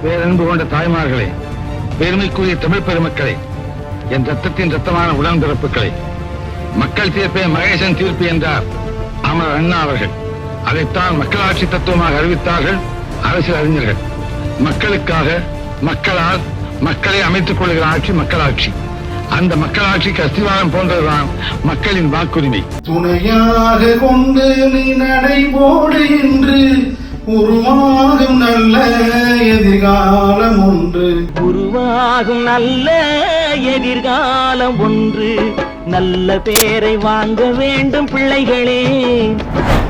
பேரன்பு கொண்ட தாய்மார்களே, பெருமைக்குரிய தமிழ் பெருமக்களே, என் ரத்தத்தின் ரத்தமான உடன்பிறப்புகளே, மக்கள் தீர்ப்பே மகேசன் தீர்ப்பு என்றார் அமர் அண்ணா அவர்கள். அதைத்தான் மக்களாட்சி தத்துவமாக அறிவித்தார்கள் அரசியல் அறிஞர்கள். மக்களுக்காக, மக்களால், மக்களை அமைத்துக் கொள்கிற ஆட்சி மக்களாட்சி. அந்த மக்களாட்சிக்கு அஸ்திவாரம் போன்றதுதான் மக்களின் வாக்குரிமை. துணையாக கொண்டு நீ நடைபோடு என்று உருவாகும் நல்ல எதிர்காலம் ஒன்று, உருவாகும் நல்ல எதிர்காலம் ஒன்று, நல்ல பேரை வாங்க வேண்டும் பிள்ளைகளே.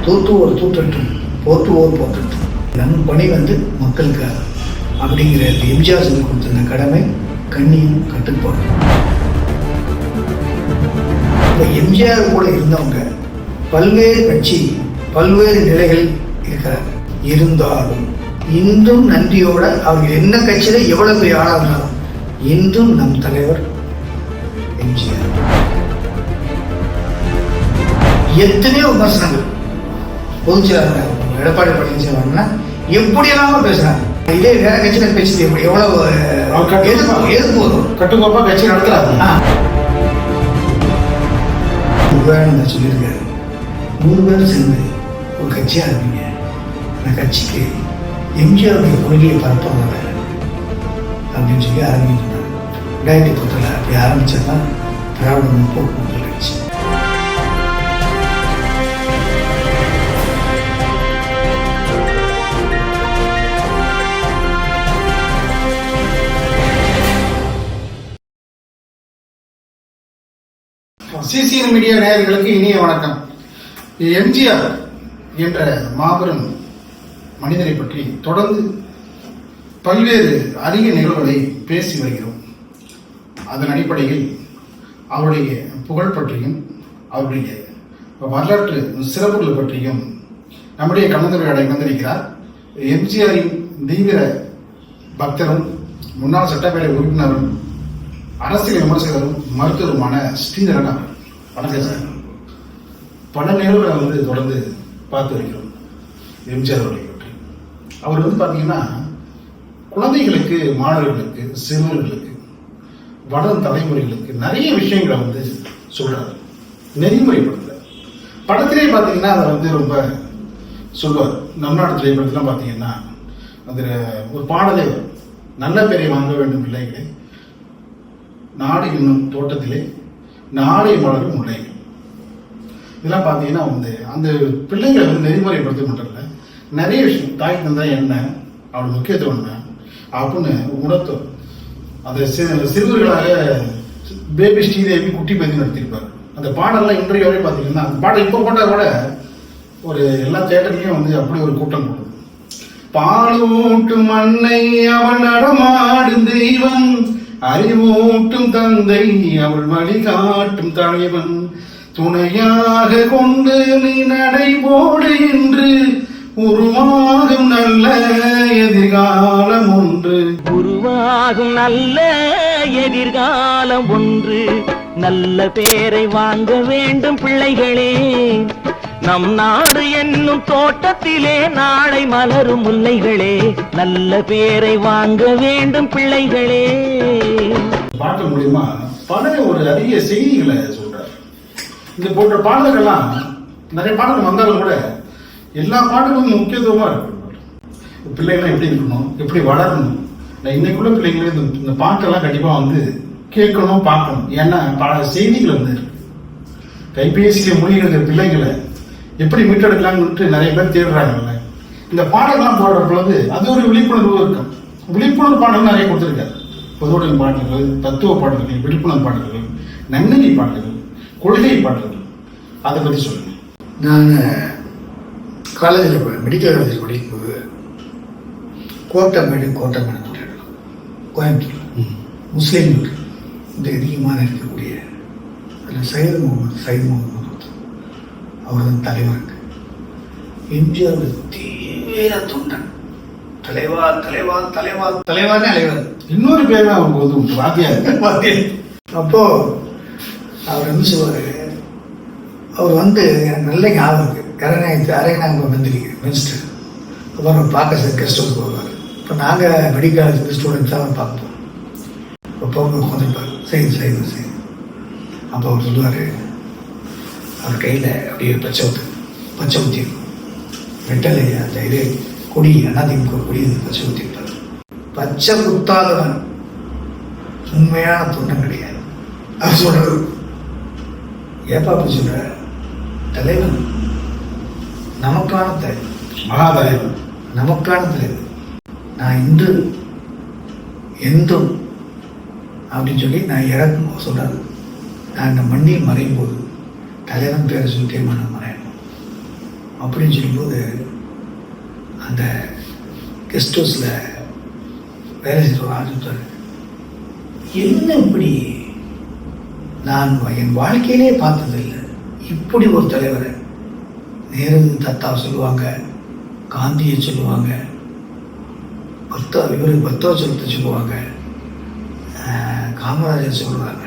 தூத்துவோர் தூற்றட்டும், போற்றுவோர் போற்றட்டும், நம் பணி மக்களுக்காக அப்படிங்கிற எம்ஜிஆர் சொல்லி கொடுத்த கடமை, கண்ணியம், கட்டுப்பாடு. இப்போ எம்ஜிஆர் கூட இருந்தவங்க பல்வேறு கட்சி, பல்வேறு நிலைகள் இருக்கிறாங்க. இருந்தாலும் இன்றும் நன்றியோட அவங்க என்ன கட்சியில எவ்வளவு பெரிய ஆளா இருந்தாலும் இன்றும் நம் தலைவர் எம்ஜிஆர். எத்தனையோ விமர்சனங்கள் பொதுச்செயலாளர் எடப்பாடி பழனிசாமி எப்படியெல்லாம் பேசுறாங்க. இதே வேற கட்சியில பேசுது எவ்வளவு எதிர்ப்பு வரும். கட்டுக்கோப்பா கட்சி நடத்துறாங்க. விவேகானந்தர் சொல்லியிருக்காரு, 100 பேர் சேர்ந்து ஒரு கட்சியா இருப்பீங்க, அந்த கட்சிக்கு எம்ஜிஆருடைய கொள்கையை பரப்பாங்க அப்படின்னு சொல்லி ஆரம்பிக்கிறாங்க. 2010 அப்படி ஆரம்பிச்சதான் திராவிட முற்போக்கு மக்கள் கட்சி. சிசிஎன் மீடியா நேயர்களுக்கு இனிய வணக்கம். எம்ஜிஆர் என்ற மாபெரும் மனிதரை பற்றி தொடர்ந்து பல்வேறு அரிய நிகழ்வுகளை பேசி வருகிறோம். அதன் அடிப்படையில் அவருடைய புகழ் பற்றியும் அவருடைய வரலாற்று சிறப்புகள் பற்றியும் நம்முடைய கலந்துரையாடலை வந்திருக்கிறார் எம்ஜிஆரின் தீவிர பக்தரும் முன்னாள் சட்டப்பேரவை உறுப்பினரும் அரசியல் விமர்சகரும் மருத்துவருமான ஸ்ரீதரன் அவர். வணக்கம் சார். பல நிகழ்வுகளை தொடர்ந்து பார்த்து வருகிறோம் எம்ஜிஆர் அவர்களை பற்றி. அவர் பார்த்தீங்கன்னா குழந்தைகளுக்கு, மாணவர்களுக்கு, சிறுவர்களுக்கு, வளரும் தலைமுறைகளுக்கு நிறைய விஷயங்களை சொல்றாரு, நெறிமுறைப்படுத்துறார். படத்திலே பார்த்தீங்கன்னா அதை ரொம்ப சொல்வார். நம் நாடு திரைப்படத்திலாம் பார்த்தீங்கன்னா அதில் ஒரு பாடலே நல்ல பேரை வாங்க வேண்டும் பிள்ளைகளே, நாடு என்னும் தோட்டத்திலே நாளை மலரும் முல்லைகள். இதெல்லாம் பார்த்தீங்கன்னா அந்த பிள்ளைங்களை நெறிமுறைப்படுத்த மட்டும் இல்லை, நிறைய விஷயம் தாய் தந்தா என்ன, அவளுக்கு முக்கியத்துவம் என்ன அப்படின்னு உணர்த்தும். அந்த சிறுவர்களாக பேபி ஸ்ரீதேவி குட்டி பந்தி நடத்தியிருப்பார். அந்த பாடல்லாம் இன்றைய வரை பார்த்தீங்கன்னா அந்த பாடல் இப்போ போட்டால் கூட ஒரு எல்லா தேட்டர்லையும் அப்படி ஒரு கூட்டம் போடுது. பாலூட்டும் அன்னை அவள் நடமாடும் தெய்வம், அறிவூட்டும் தந்தை அவள் வழிகாட்டும் தலைவன், துணையாக கொண்டு நீ நடைபோடு என்று உருவாகும் நல்ல எதிர்காலம் ஒன்று, உருவாகும் நல்ல எதிர்காலம் ஒன்று, நல்ல பேரை வாங்க வேண்டும் பிள்ளைகளே. நம் நாடு என்னும் தோட்டத்திலே நாளை மலரும் முல்லைகளே, நல்ல பேரை வாங்க வேண்டும் பிள்ளைகளே. பாட்டு மூலியமா பல ஒரு அரிய செய்திகளை சொல்றார். இது போன்ற பாடல்கள்லாம் நிறைய பாடல்கள் வந்தாலும் கூட எல்லா பாடல்களும் முக்கியத்துவமா இருக்கு. பிள்ளைகள்லாம் எப்படி இருக்கணும், எப்படி வளரணும். இன்னைக்குள்ள பிள்ளைங்களே இந்த பாட்டெல்லாம் கண்டிப்பா கேட்கணும், பார்க்கணும். ஏன்னா பல செய்திகள் இருக்கு. கைபேசியில மூழ்கிற பிள்ளைகளை எப்படி மீட்டெடுக்கலாம்னு நிறைய பேர் தேடுறாங்கல்ல. இந்த பாடல்கள்லாம் போடுற பொழுது அது ஒரு விழிப்புணர்வு இருக்கும். விழிப்புணர்வு பாடல் நிறைய கொடுத்துருக்காரு. பொதுவுடைய பாடல்கள், தத்துவ பாடல்கள், விழிப்புணர்வு பாடல்கள், நன்னெறி பாடல்கள், கொள்கை பாடல்கள். அதை பற்றி சொல்லுங்க. நான் காலேஜில் மெடிக்கல் காலேஜில் படிக்கும்போது கோட்டமேடு கோயம்புத்தூர் முஸ்லீம்கள் அதிகமாக இருக்கக்கூடிய அதில் சையது முகமது அவர் தலைவருக்கு எம்ஜிஆர் தீவிர தொண்டன். தலைவா தலைவா தலைவா தலைவான்னு அலைவார். இன்னொரு பேர் அவங்க வாத்தியார். அப்போ அவர் சொல்லுவார், அவர் எனக்கு நல்ல ஞாபகம் இருக்கு. அரேனாங்க மினிஸ்டர். அப்புறம் பார்க்க சார் கெஸ்ட் ஹவுஸ் போவார். இப்போ நாங்கள் மெடிக்கல் ஸ்டூடெண்ட்ஸ் தான் பார்ப்போம். இப்போ அவங்க உட்காந்துருப்பார், செய்து அப்போ அவர் சொல்லுவார், அவர் கையில் அப்படியே பச்சை ஊற்றி வெட்டலை அந்த இது கொடி அதிமுக கொடி பச்சை ஊற்றிருப்பார். பச்சை குத்தாதவன் உண்மையான தொண்டன் கிடையாது. அவர் சொல்றது ஏப்பா அப்படி சொல்ற, தலைவன் நமக்கான தலைவன், மகாதலைவன் நமக்கான தலைவன், நான் இன்று என்றும் அப்படின்னு சொல்லி நான் இறக்கும் சொல்றாரு. நான் இந்த மண்ணில் மறையும் போது தலைவன் பேரை சொல்லிட்டே மனம் மறையணும் அப்படின்னு சொல்லும்போது அந்த கெஸ்ட் ஹவுஸில் வேலை செய்கிற ஆரம்பித்தார். என்ன இப்படி நான் என் வாழ்க்கையிலே பார்த்ததில்லை இப்படி ஒரு தலைவரை. நேரு தத்தாவை சொல்லுவாங்க, காந்தியை சொல்லுவாங்க, பக்தவச்சலத்தை சொல்லுவாங்க, காமராஜர் சொல்லுவாங்க,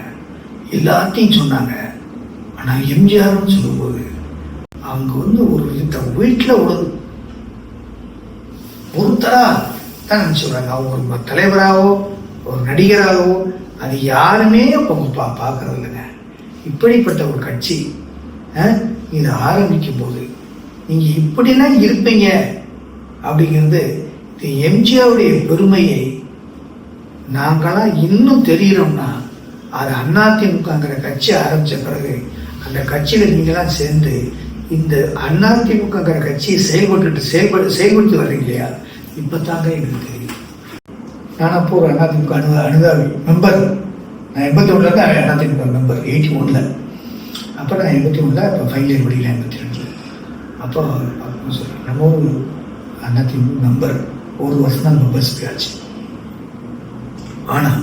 எல்லாத்தையும் சொன்னாங்க. ஆனால் எம்ஜிஆர்னு சொல்லும்போது அவங்க ஒரு வீட்டில் ஒருத்தரா தான் நினச்சிடுறாங்க. அவங்க ஒரு தலைவராகவோ ஒரு நடிகராகவோ அது யாருமே இப்போ பார்க்கறது இல்லைங்க. இப்படிப்பட்ட ஒரு கட்சி இதை ஆரம்பிக்கும் போது நீங்கள் இப்படிலாம் இருப்பீங்க அப்படிங்கிறது இது எம்ஜிஆருடைய பெருமையை நாங்களாம் இன்னும் தெரிகிறோம்னா அது அதிமுகங்கிற கட்சி ஆரம்பித்த பிறகு அந்த கட்சியில் நீங்களாம் சேர்ந்து இந்த அதிமுகங்கிற கட்சியை செயல்படுத்தி வர்றீங்க இல்லையா, இப்போ தாங்க எங்களுக்கு தெரியும். நான் அப்போ ஒரு அதிமுக அனுதாபி மெம்பர். நான் 81 அதிமுக மெம்பர் 81. அப்போ நான் 81 இப்போ ஃபைனல் இயர் படிக்கிறேன் 82. அப்போ சொல்கிறேன் நம்ம ஒரு அதிமுக மெம்பர் ஒரு வருஷம் தான் மெம்பர்ஷிப் ஆச்சு. ஆனால்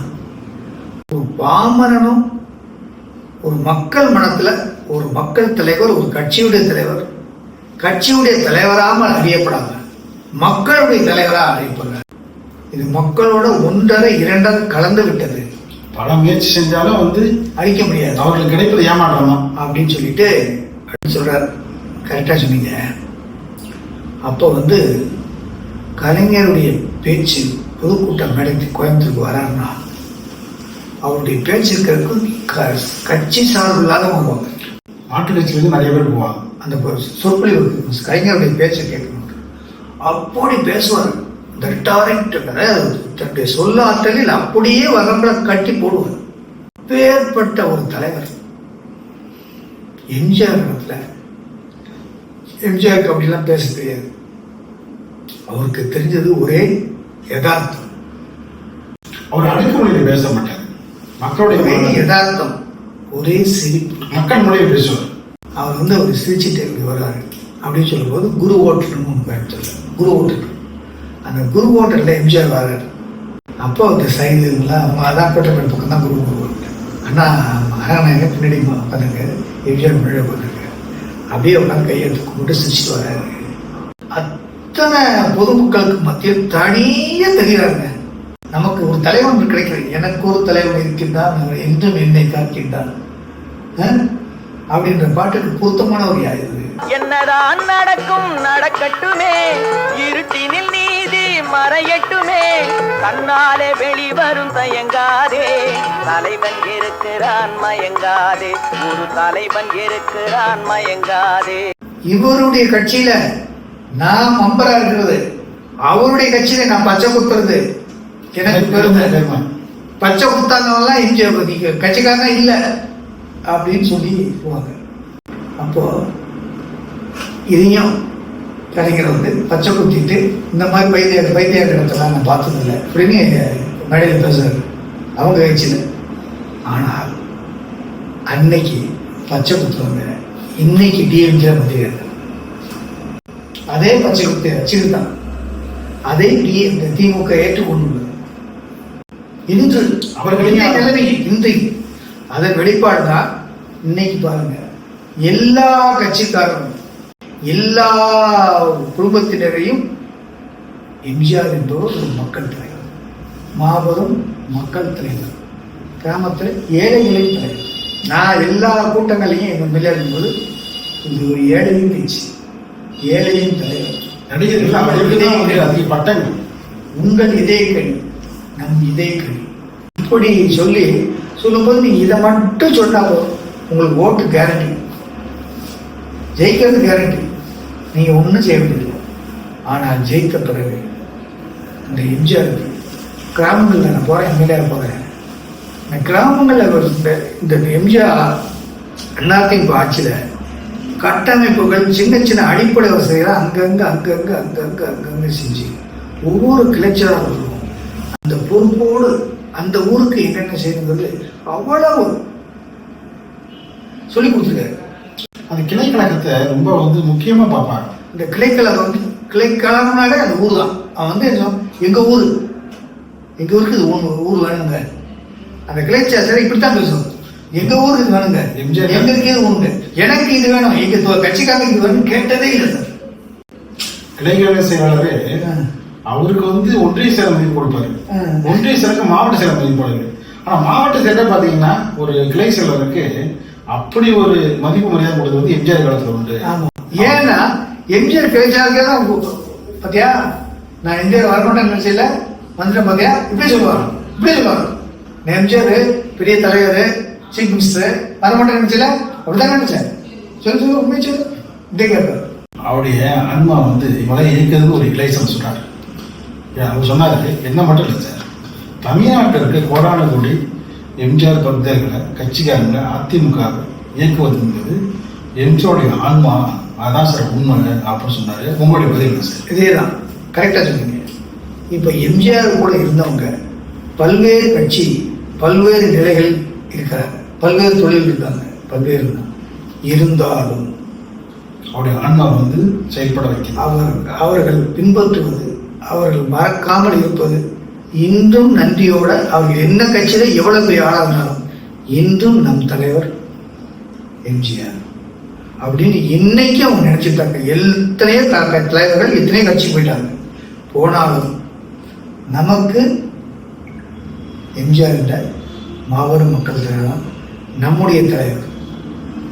ஒரு பாமரனும் ஒரு மக்கள் மனத்தில் ஒரு மக்கள் தலைவர், ஒரு கட்சியுடைய தலைவராமல் அறியப்படாம மக்களுடைய தலைவராக அறியப்படுறார். இது மக்களோட 1.5 2 கலந்து விட்டது. பல முயற்சி செஞ்சாலும் அழிக்க முடியாது, அவர்களுக்கு கிடைப்பது ஏமாற்றமா அப்படின்னு சொல்லிட்டு சொல்றார். கரெக்டா சொன்னீங்க. அப்போ கலைஞருடைய பேச்சு பொதுக்கூட்டம் நடத்தி கோயம்புத்தூருக்கு வராருன்னா அவருடைய பேச்சு இருக்கிறதுக்கு கட்சி சார்பு இல்லாத வருவாங்க. மாட்டு கட்சியிலிருந்து நிறைய பேர் போவாங்க. அந்த சொற்பொழிவு கலைஞருடைய பேச்சை கேட்கணும். அப்படி பேசுவார். தன்னுடைய சொல்லாற்றலில் அப்படியே வரம்பளை கட்டி போடுவார். பேர்பட்ட ஒரு தலைவர் எம்ஜிஆர் இடத்துல. எம்ஜிஆருக்கு அப்படிலாம் பேச தெரியாது. அவருக்கு தெரிஞ்சது ஒரே யதார்த்தம். அவர் அடக்குமொழியில் பேச மாட்டார். மக்களுடைய யதார்த்தம், ஒரே சிரிப்பு, மக்கள் மொழியில் பேசுவார். அவர் ஒரு சிரிச்சுட்டு எப்படி வர்றாரு அப்படின்னு சொல்லும்போது குரு ஹோட்டல்னு ஒன்று பேர். குரு ஹோட்டல், அந்த குரு ஹோட்டலில் எம்ஜிஆர் வர்றாரு. அப்போ அந்த சைடுலாம் அதான் கோட்டை பக்கம் தான் குரு ஹோட்டல். ஆனால் மகாநாயக பின்னாடி உட்காந்துங்க, எம்ஜிஆர் முன்னாடி உட்காந்துருக்க. அப்படியே உட்காந்து கையெழுத்து கும்பிட்டு சிரிச்சுட்டு வர்றாரு. அத்தனை பொதுமக்களுக்கு மத்தியில் தனியாக தெரிகிறாருங்க. நமக்கு ஒரு தலைவன் கிடைக்கிறது, எனக்கு ஒரு தலைவன் இருக்கின்றான், என்றும் என்னை காக்கின்றான் அப்படின்ற பாட்டுக்கு பொருத்தமான ஒரு யாரு. என்னதான் நடக்கும் நடக்கட்டுமே, இருட்டினில் நீதி மறையட்டுமே, கண்ணாலே வெளிவரும் தயங்காதே, தலைவன் இருக்கிறான் மயங்காதே, ஒரு தலைவன் இருக்கிறான் மயங்காதே. இவருடைய கட்சியில நான் மெம்பரா இருக்கிறது, அவருடைய கட்சியில நான் பச்சை குத்துறது எனக்கு பெருமை. பச்சை குத்தாதவெல்லாம் எம்ஜிஆர் கட்சிக்காரங்க இல்லை அப்படின்னு சொல்லி போவாங்க. அப்போ இதையும் கலைஞர் பச்சை குத்திட்டு இந்த மாதிரி வைத்தியர் இடத்தெல்லாம் நான் பார்த்ததில்லை அப்படின்னு மேடையில் பேசுறாரு அவங்க கட்சியில். ஆனால் அன்னைக்கு பச்சை குத்துவாங்க, இன்னைக்கு டிஎம்கே மந்திரி அதே பச்சை குத்தி வச்சுக்கிட்டான். அதே திமுக ஏற்றுக்கொண்டு இன்று அவர்களுடைய நிலைமை இன்றைக்கு அதன் வெளிப்பாடு தான். இன்னைக்கு பாருங்க, எல்லா கட்சிக்காரரும் எல்லா குடும்பத்தினரையும் எம்ஜிஆர் என்பவர் ஒரு மக்கள் தலைவர், மாபெரும் மக்கள் தலைவர், கிராமத்தில் ஏழைகளின் தலைவர். நான் எல்லா கூட்டங்களையும் எங்கள் விளையாடும் போது இது ஒரு ஏழையின் பேச்சு, ஏழையின் தலைவர். நடிகர்கள் அதிக பட்டங்கள் உங்கள் இதயக்கணி நம் இதயக்கணி இப்படி சொல்லும்போது நீங்க இதை மட்டும் சொன்னா போதும், உங்களுக்கு ஓட்டு கேரண்டி, ஜெயிக்கிறது கேரண்டி. நீங்க ஒன்றும் செய்ய முடியல. ஆனால் ஜெயித்த பிறகு இந்த எம்ஜிஆருக்கு கிராமங்களில் நான் போறேன், எம்எல்ஏ போறேன், இந்த கிராமங்களில் இந்த எம்ஜிஆர் எல்லாத்தையும் இப்போ ஆட்சியில் கட்டமைப்புகள் சின்ன சின்ன அடிப்படை வசதிகளை அங்கங்கே செஞ்சு ஒவ்வொரு கிளைச்சலாக வருவோம். அந்த பொறுப்போடு அந்த ஊருக்கு என்னென்ன செய்யணுங்கிறது அவ்வளவு சொல்லி கொடுத்துருக்காரு. அந்த கிளைக்கழகத்தை ரொம்ப முக்கியமா பார்ப்பாங்க. இந்த கிளைக்கழகம் கிளைக்கழகம்னாலே அந்த ஊர் தான். அவன் எங்க ஊருக்கு இது ஊர் வேணுங்க. அந்த கிளைச்சாசரை இப்படித்தான் பேசுவோம், எங்க ஊருக்கு இது வேணுங்க, எங்களுக்கு இது ஒண்ணுங்க, எனக்கு இது வேணும், எங்க கட்சிக்காரங்க இது வேணும் கேட்டதே இல்லை சார். கிளைக்கழக செயலாளரே அவருக்கு ஒன்றிய செயல் மதிப்பு கொடுப்பாரு, ஒன்றிய செயலுக்கு மாவட்ட செயல் மதிப்பு போடுறாரு. ஆனா மாவட்ட செயல பாத்தீங்கன்னா ஒரு கிளை செயலருக்கு அப்படி ஒரு மதிப்பு மரியாதை கொடுத்தது எம்ஜிஆர் காலத்துல உண்டு. ஏன்னா எம்ஜிஆர் கிளைச்சாருக்கே தான் பாத்தியா, நான் எம்ஜிஆர் வரமாட்டேன்னு நினைச்சல வந்துட்டேன் பாத்தியா, இப்படி சொல்லுவாங்க. எம்ஜிஆர் பெரிய தலைவர், சீஃப் மினிஸ்டர், வரமாட்டேன்னு நினைச்சல, அப்படிதான் நினைச்சேன். சொல்லு உண்மை சொல்லு, இப்படியே கேட்பாரு. அவருடைய ஆன்மா இவளை இருக்கிறது ஒரு கிளைசன் சொன்னார். அவர் சொன்னாரு, என்ன மட்டும் இல்லை சார், தமிழ்நாட்டில் இருக்க கோடான கோடி எம்ஜிஆர் பக்தர்களை கட்சிக்காரங்க அதிமுக இயக்குவது என்பது எம்ஜிஆருடைய ஆன்மா, அதான் சார் உண்மை அப்படின்னு சொன்னாரு. உங்களுடைய பதில் சார்? இதேதான், கரெக்டா சொன்னீங்க. இப்ப எம்ஜிஆர் கூட இருந்தவங்க பல்வேறு கட்சி பல்வேறு நிலைகள் இருக்கிறாங்க, பல்வேறு தொழில் இருக்காங்க, பல்வேறு இருந்தாலும் அவருடைய ஆன்மா செயல்பட வைக்கும். அவர்கள் பின்பற்றுவது, அவர்கள் மறக்காமல் இருப்பது, இன்றும் நன்றியோட அவர்கள் என்ன கட்சியில எவ்வளவு பெரிய ஆளா இருந்தாலும் இன்றும் நம் தலைவர் எம்ஜிஆர் அப்படின்னு இன்னைக்கு அவங்க நினைச்சிருக்காங்க. எத்தனையோ தலைவர்கள் எத்தனையோ கட்சி போயிட்டாங்க, போனாலும் நமக்கு எம்ஜிஆர் என்ற மாபெரும் மக்கள் தலைவர், நம்முடைய தலைவர்,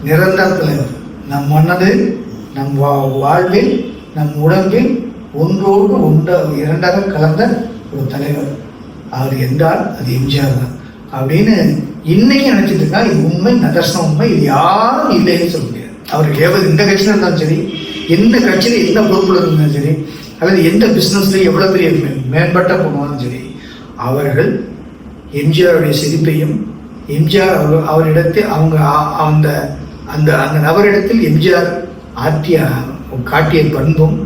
நிரந்தர தலைவர், நம் மனது, நம் வாழ்வில், நம் உடம்பில் ஒன்றோடு இரண்டாக கலந்த ஒரு தலைவர் அவர் என்றால் அது எம்ஜிஆர் தான் அப்படின்னு இன்னைக்கு நினைச்சிட்டு இருக்கா. இது உண்மை, நிதர்சனம் உண்மை, இது யாரும் இல்லைன்னு சொல்ல முடியாது. அவர்கள் ஏவது எந்த கட்சியில இருந்தாலும் சரி, எந்த கட்சியில என்ன பொறுப்புல இருந்தாலும் சரி, அல்லது எந்த பிசினஸ்ல எவ்வளவு பெரிய மேம்பட்ட போனாலும் சரி, அவர்கள் எம்ஜிஆருடைய சிரிப்பையும் எம்ஜிஆர் அவரிடத்தில் அவங்க அந்த அந்த அந்த நபரிடத்தில் எம்ஜிஆர் காட்டிய பண்பும்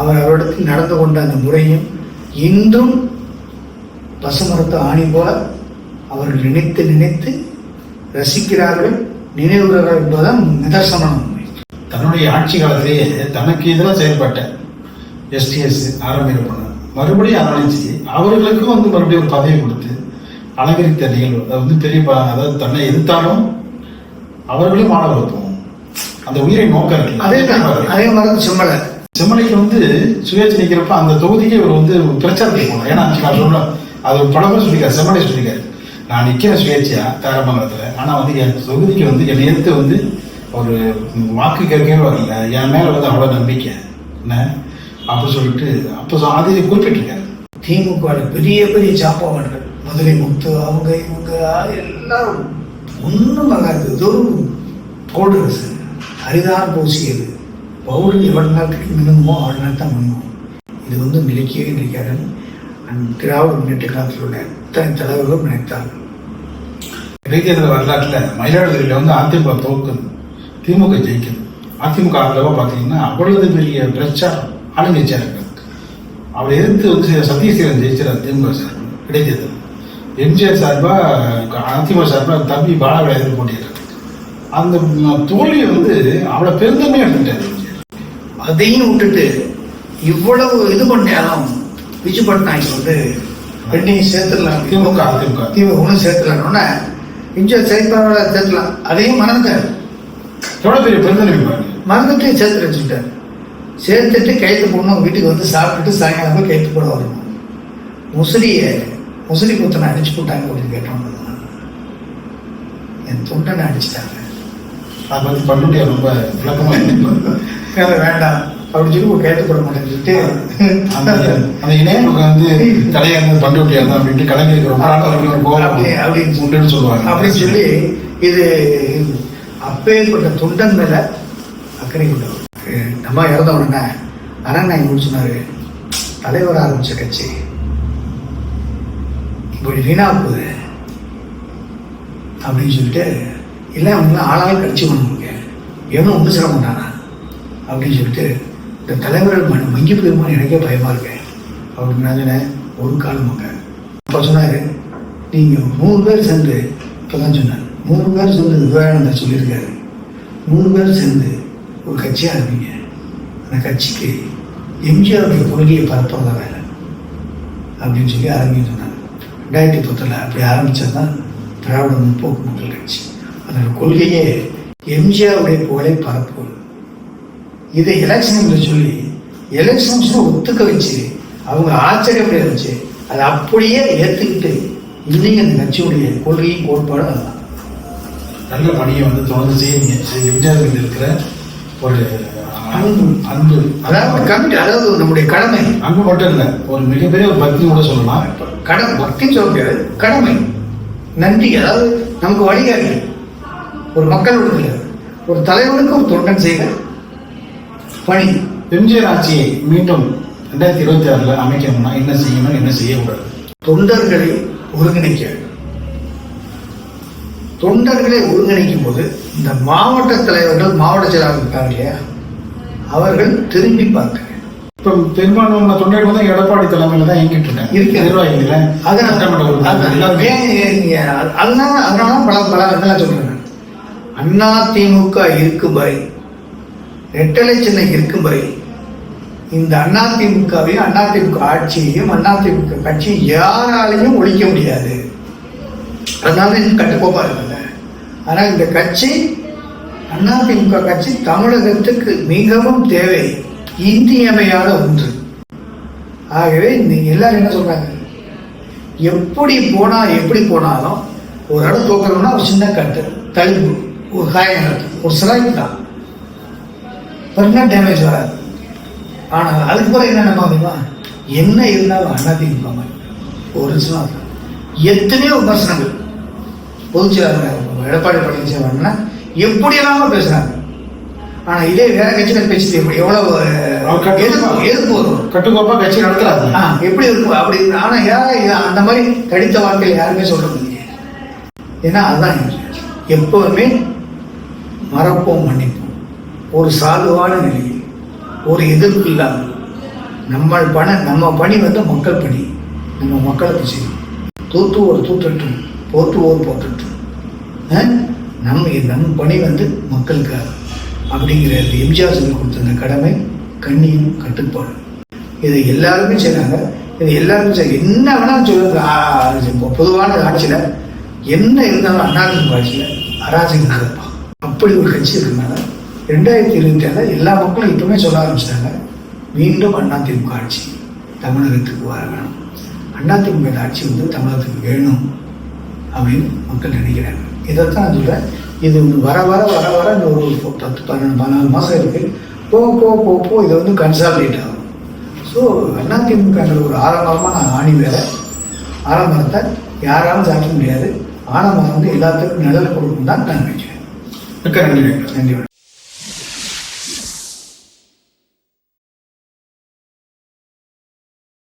அவரிடத்தில் நடந்து கொண்ட அந்த முறையும் இன்றும் பசுமரத்து ஆணி போல அவர்கள் நினைத்து நினைத்து ரசிக்கிறார்கள், நினைவுகிறார்கள் என்பதுதான் நிதர்சனம். தன்னுடைய ஆட்சி காலத்திலேயே தனக்கு எதிராக செயல்பட்ட எஸ்டிஎஸ் ஆரம்பிக்கப்பட்ட மறுபடியும் அரவணைச்சு அவர்களுக்கும் மறுபடியும் ஒரு பதவி கொடுத்து அலங்கரித்த நிகழ்வு பெரிய, அதாவது தன்னை எதிர்த்தாலும் அவர்களும் ஆள வைப்போம். அந்த உயிரை நோக்கம் இருக்கு. அதே மாதிரி செம்மலைக்கு சுயேட்சை நிற்கிறப்ப அந்த தொகுதிக்கு இவர் பிரச்சாரத்துக்கு போனோம். ஏன்னா நான் சொல்றேன், அது பல பேர் சொல்லிக்காரு, செம்மலை சொல்லிக்காரு, நான் நிற்கிறேன் சுயேட்சையா தாரமங்கலத்துல, ஆனா என் தொகுதிக்கு என்னை எடுத்து ஒரு வாக்கு கேட்கவே வரல, என் மேல அவ்வளவு நம்பிக்கை என்ன அப்படின்னு சொல்லிட்டு அப்போ அதை குறிப்பிட்டிருக்காரு. திமுக பெரிய பெரிய சாப்பாடுகள், மதுரை முத்து, அவங்க இவங்க எல்லாரும் ஒன்றும் ஆகாது. ஏதோ பவுடர் அரிதான பூசியது பவுடர் எவ்வளவு நேரத்துக்கு மின்னுமோ அவ்வளவு நேரம் தான் மின்னும். இது நிலைக்கவே நினைக்காது. திராவிட முன்னேற்ற காலத்தில் உள்ள எத்தனை தலைவர்களும் நினைத்தார்கள். இடைத்தேர்தல் வரலாற்றில் மயிலாடுதுறையில் அதிமுக தோக்குது, திமுக ஜெயிக்குது. அதிமுக ஆதரவா பார்த்தீங்கன்னா அவ்வளவு பெரிய பிரச்சாரம் ஆளுங்கட்சியா இருக்கு. அவரை எதிர்த்து சத்தீஸ்வரன் ஜெயிச்சார் திமுக சார்பு இடைத்தேர்தல். எம்ஜிஆர் சார்பா அதிமுக சார்பா தம்பி பாலாவை எதிர்த்து போட்டியிட்டார். அந்த தோல்வி அவ்வளவு பெருந்தன்மையா எடுத்துட்டாரு. அதையும் விட்டுட்டு இவ்வளவு இது பண்ணாலும் விஜு பட்நாயக் ரெண்டையும் சேர்த்துடலாம், திமுக ஒன்றும் சேர்த்துலாம்னா எம்ஜிஆர் செயற்பாடு சேர்த்துலாம். அதையும் மறந்துட்டார். எவ்வளவு பெரிய பெருந்தன்மை மறந்துட்டு சேர்த்து வச்சுட்டார். சேர்த்துட்டு கைத்து போடணும், வீட்டுக்கு சாப்பிட்டுட்டு சாயங்காலம் கைத்து போட வரணும். முசிறி குத்தனை அடிச்சு போட்டாங்க அப்படின்னு கேட்டோம். என் தொண்டனை அடிச்சுட்டாங்க. அது பண்ணுடைய ரொம்ப விளக்கமா வேண்டாம், அப்படின்னு சொல்லி ஒரு கையெழுத்து போட மாட்டேன்ட்டு அந்த இணையத்துக்கு வந்து தலையாக பண்ருட்டியா தான் அப்படின்ட்டு கலைஞருக்கு ரொம்ப நாள் வரைக்கும் ஒரு கோவம் அப்படின்னு உண்டுன்னு சொல்லுவாங்க. அப்படின்னு சொல்லி இது அப்பேற்பட்ட தொண்டன் மேல அக்கறை கொண்டவர். நம்ம இறந்த உடனே அரண் சொன்னாரு, தலைவர் ஆரம்பிச்ச கட்சி இப்படி வீணா போகுது அப்படின்னு சொல்லிட்டு, இல்லை அவங்களாம் ஆளாக கட்சி பண்ணுவாங்க, எவனும் ஒன்று சேர மாட்டானா அப்படின்னு சொல்லிட்டு இந்த தலைவர்கள் மங்கி போயிருமான்னு எனக்கே பயமா இருக்கேன் அப்படின்னு நான் சொன்னேன். ஒரு காலமாங்க அப்போ சொன்னாரு, நீங்கள் 3 பேர் சேர்ந்து, இப்போ தான் சொன்னார், 3 பேர் சேர்ந்து விவேகானந்தர் சொல்லியிருக்காரு, 3 பேர் சேர்ந்து ஒரு கட்சியாக இருப்பீங்க, அந்த கட்சிக்கு எம்ஜிஆருடைய கொள்கையை பரப்புறதா வேலை அப்படின்னு சொல்லி ஆரம்பிக்க சொன்னாங்க. 2010 அப்படி ஆரம்பித்தது தான் திராவிட முற்போக்கு மக்கள் கட்சி. அதோட கொள்கையே எம்ஜிஆருடைய புகழை பரப்புவது. இதை எலெக்ஷன் சொல்லி எலெக்ஷன்ஸ் ஒத்துக்க வச்சு அவங்க ஆச்சரியப்படைய வச்சு அதை அப்படியே ஏற்றுக்கிட்டு இன்னைக்கு அந்த கட்சியுடைய கொள்கையும் கோட்பாடு அதுதான். நல்ல பணியை வந்து தொடர்ந்து செய்யுங்க. எம்ஜிஆர் இருக்கிற ஒரு அன்பு, அதாவது நம்முடைய கடமை. அன்பு மட்டும் இல்லை, ஒரு மிகப்பெரிய ஒரு பக்தி கூட சொல்லலாம். பக்தின்னு சொல்ல முடியாது, கடமை, நன்றி. அதாவது நமக்கு வழிகாட்டி ஒரு மக்கள் விடுதலை, ஒரு தலைவனுக்கு ஒரு தொண்டன் செய்கிற பணி. எம்ஜிஆர் ஆட்சியை மீண்டும் 2026 அமைக்கணும்னா என்ன செய்யணும், என்ன செய்யக்கூடாது? தொண்டர்களை ஒருங்கிணைக்க. தொண்டர்களை ஒருங்கிணைக்கும் போது இந்த மாவட்ட தலைவர்கள், மாவட்ட செயலாளர்கள் இருக்காங்க இல்லையா, அவர்கள் திரும்பி பார்க்க. இப்போ பெரும்பான்மையான தொண்டர்கள் தான் எடப்பாடி தலைமையில தான் இயங்கிட்டு இருக்காங்க, நிர்வாகிகள. அதனால பல இதெல்லாம் சொல்றேன். அதிமுக இருக்கும் வரை, ரெட்டலை சின்னம் இருக்கும் வரை இந்த அதிமுகவையும் அதிமுக ஆட்சியையும் அதிமுக கட்சியும் யாராலையும் ஒழிக்க முடியாது. அதனால கட்டுக்கோப்பா இருக்குங்க. ஆனால் இந்த கட்சி, அதிமுக கட்சி தமிழகத்துக்கு மிகவும் தேவை, இன்றியமையாத ஒன்று. ஆகவே நீங்க எல்லாரும் என்ன சொல்றாங்க, எப்படி போனாலும் ஒரு இடம் தோக்கணும்னா ஒரு சின்ன கட்டு, தழும்பு, ஒரு காயம், ஒரு சிலாய்ப்பு தான், பெர்மனன்ட் டேமேஜ் வராது. ஆனால் அதுக்கு பிறகு என்ன நம்ம என்ன இருந்தாலும் அதிமுக ஒரு எத்தனையோ விமர்சனங்கள் பொதுச்செயலாளர் எடப்பாடி பழனிசாமி எப்படியெல்லாம் பேசுறாங்க. ஆனா இதே வேற கட்சியில பேசிட்டு எவ்வளவு எதிர்ப்பு வரும், கட்டுக்கோப்பா கட்சி நடத்துறாங்க, எப்படி இருக்கும் அப்படி. ஆனா அந்த மாதிரி தடித்த வாழ்க்கையில் யாருமே சொல்றது இல்லையே. ஏன்னா அதுதான் எப்பவுமே மறப்போம், மன்னிப்போம், ஒரு சாதுவான நிலையில், ஒரு எதிர்ப்பு இல்லாமல் நம்ம பணி வந்து மக்கள் பணி, நம்ம மக்களுக்கு செய்யும். தூத்துவோர் தூற்றட்டும், போற்றுவோர் போற்றட்டும், நம்ம பணி வந்து மக்களுக்காக அப்படிங்கிற எம்ஜிஆர் சொல்லி கொடுத்த கடமை, கண்ணியம், கட்டுப்பாடு, இது எல்லாருமே செய்றாங்க. இது எல்லாருமே என்ன வேணாலும் சொல்லுங்க. பொதுவான ஆட்சியில் என்ன இருந்தாலும் அதிமுக ஆட்சியில் அராஜகம் இருப்பான். அப்படி ஒரு கட்சி இருக்கிறதுனால 2027 எல்லா மக்களும் இப்பவுமே சொல்ல ஆரம்பிச்சிட்டாங்க, மீண்டும் அதிமுக ஆட்சி தமிழகத்துக்கு வர வேணும், அதிமுக ஆட்சி வந்து தமிழகத்துக்கு வேணும் அப்படின்னு மக்கள் நினைக்கிறாங்க. இதைத்தான் நான் சொல்கிறேன். இது வர வர வர வர இந்த ஒரு 10, 12, 14 மாதம் இருக்குது. போ இதை வந்து கன்சாலிடேட் ஆகும். ஸோ அதிமுகங்கிற ஒரு ஆரம்பமான ஆணி வேலை, ஆரம்பத்தை யாராலும் சாப்பிட முடியாது. ஆரம்பம் வந்து எல்லாத்துக்கும் நிழல் கொடுக்கும் தான் நான் நினைக்கிறேன். நன்றி. நன்றி.